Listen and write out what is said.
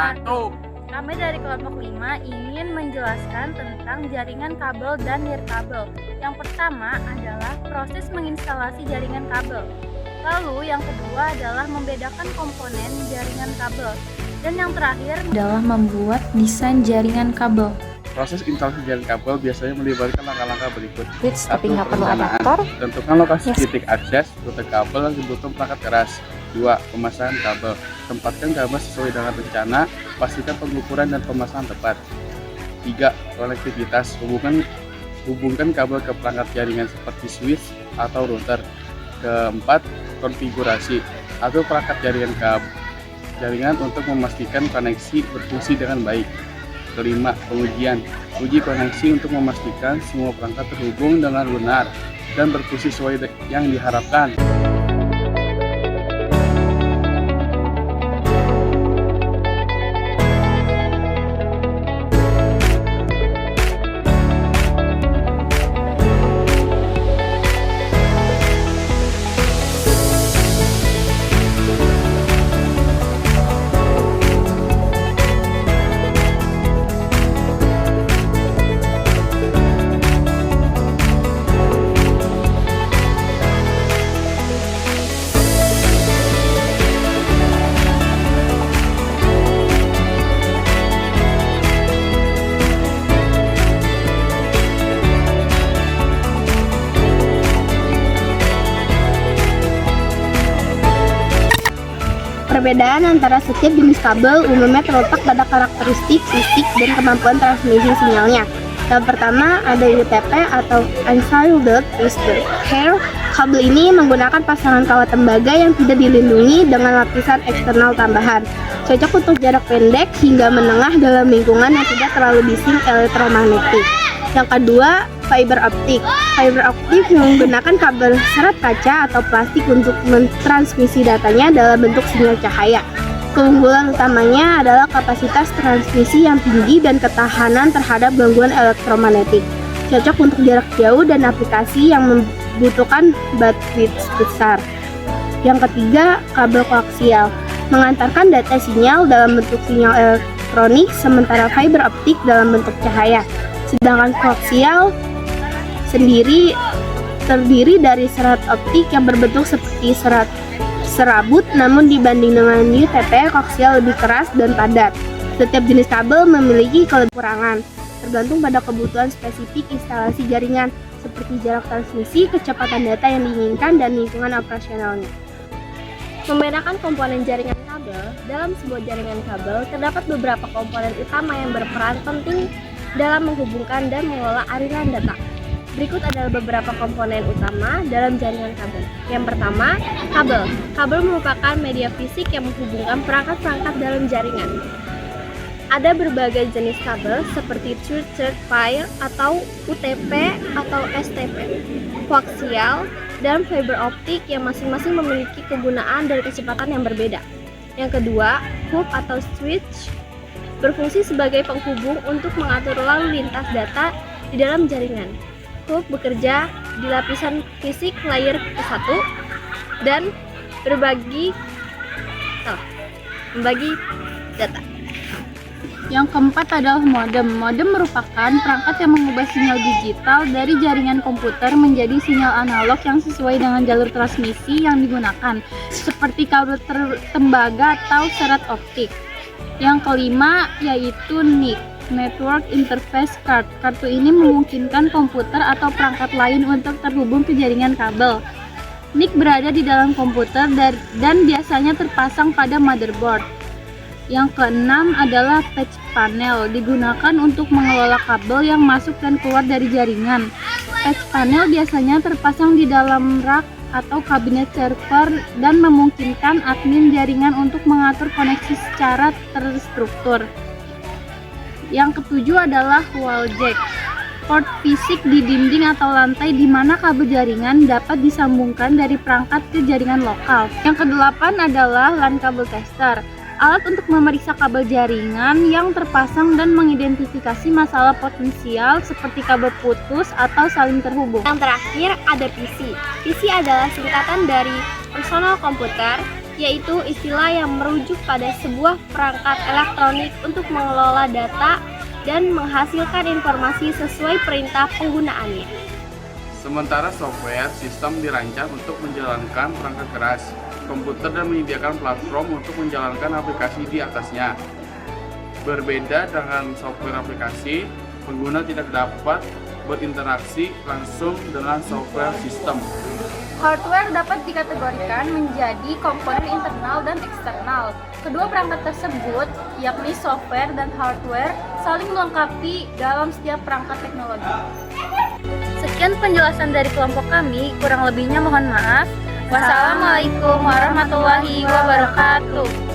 Mantul. Kami dari kelompok 5 ingin menjelaskan tentang jaringan kabel dan nirkabel. Yang pertama adalah proses menginstalasi jaringan kabel. Lalu yang kedua adalah membedakan komponen jaringan kabel. Dan yang terakhir adalah membuat desain jaringan kabel. Proses instalasi jaringan kabel biasanya melibatkan langkah-langkah berikut. Tapi nggak perlu perencanaan. adaptor. Tentukan lokasi Yes. titik akses rute kabel yang dibutuhkan perangkat keras. 2. Pemasangan kabel. Tempatkan kabel sesuai dengan rencana. Pastikan pengukuran dan pemasangan tepat. 3. Konektivitas. Hubungkan kabel ke perangkat jaringan seperti switch atau router. Keempat, konfigurasi. Atur perangkat jaringan untuk memastikan koneksi berfungsi dengan baik. Kelima, pengujian. Uji koneksi untuk memastikan semua perangkat terhubung dengan benar dan berfungsi sesuai yang diharapkan. Perbedaan antara setiap jenis kabel umumnya terletak pada karakteristik fisik dan kemampuan transmisi sinyalnya. Yang pertama ada UTP atau Unshielded Twisted Pair. Kabel ini menggunakan pasangan kawat tembaga yang tidak dilindungi dengan lapisan eksternal tambahan. Cocok untuk jarak pendek hingga menengah dalam lingkungan yang tidak terlalu bising elektromagnetik. Yang kedua, fiber optik. Fiber optik menggunakan kabel serat kaca atau plastik untuk mentransmisi datanya dalam bentuk sinyal cahaya. Keunggulan utamanya adalah kapasitas transmisi yang tinggi dan ketahanan terhadap gangguan elektromagnetik. Cocok untuk jarak jauh dan aplikasi yang membutuhkan bandwidth besar. Yang ketiga, kabel koaksial. Mengantarkan data sinyal dalam bentuk sinyal elektronik, sementara fiber optik dalam bentuk cahaya. Sedangkan koaksial sendiri terdiri dari serat optik yang berbentuk seperti serabut, namun dibanding dengan UTP, koaksial lebih keras dan padat. Setiap jenis kabel memiliki kekurangan, tergantung pada kebutuhan spesifik instalasi jaringan, seperti jarak transmisi, kecepatan data yang diinginkan, dan lingkungan operasionalnya. membedakan komponen jaringan kabel. Dalam sebuah jaringan kabel terdapat beberapa komponen utama yang berperan penting dalam menghubungkan dan mengelola aliran data. Berikut adalah beberapa komponen utama dalam jaringan kabel. Yang pertama, kabel. Kabel merupakan media fisik yang menghubungkan perangkat-perangkat dalam jaringan. Ada berbagai jenis kabel seperti two-third pair atau UTP atau STP, koaksial, dan fiber optik yang masing-masing memiliki kegunaan dan kecepatan yang berbeda. Yang kedua, hub atau switch berfungsi sebagai penghubung untuk mengatur lalu lintas data di dalam jaringan. Hub bekerja di lapisan fisik layer ke-1 dan membagi data. Yang keempat adalah modem. Modem merupakan perangkat yang mengubah sinyal digital dari jaringan komputer menjadi sinyal analog yang sesuai dengan jalur transmisi yang digunakan, seperti kabel tembaga atau serat optik. Yang kelima yaitu NIC, Network Interface Card. Kartu ini memungkinkan komputer atau perangkat lain untuk terhubung ke jaringan kabel. NIC berada di dalam komputer dan biasanya terpasang pada motherboard. Yang keenam adalah patch panel, digunakan untuk mengelola kabel yang masuk dan keluar dari jaringan. Patch panel biasanya terpasang di dalam rak atau kabinet server dan memungkinkan admin jaringan untuk mengatur koneksi secara terstruktur. Yang ketujuh adalah wall jack, port fisik di dinding atau lantai di mana kabel jaringan dapat disambungkan dari perangkat ke jaringan lokal. Yang kedelapan adalah LAN cable tester, alat untuk memeriksa kabel jaringan yang terpasang dan mengidentifikasi masalah potensial seperti kabel putus atau saling terhubung. Yang terakhir ada PC. PC adalah singkatan dari personal komputer, yaitu istilah yang merujuk pada sebuah perangkat elektronik untuk mengelola data dan menghasilkan informasi sesuai perintah penggunaannya. Sementara software sistem dirancang untuk menjalankan perangkat keras komputer dan menyediakan platform untuk menjalankan aplikasi di atasnya. Berbeda dengan software aplikasi, pengguna tidak dapat berinteraksi langsung dengan software sistem. Hardware dapat dikategorikan menjadi komponen internal dan eksternal. Kedua perangkat tersebut, yakni software dan hardware, saling melengkapi dalam setiap perangkat teknologi. Sekian penjelasan dari kelompok kami, kurang lebihnya mohon maaf. Wassalamualaikum warahmatullahi wabarakatuh.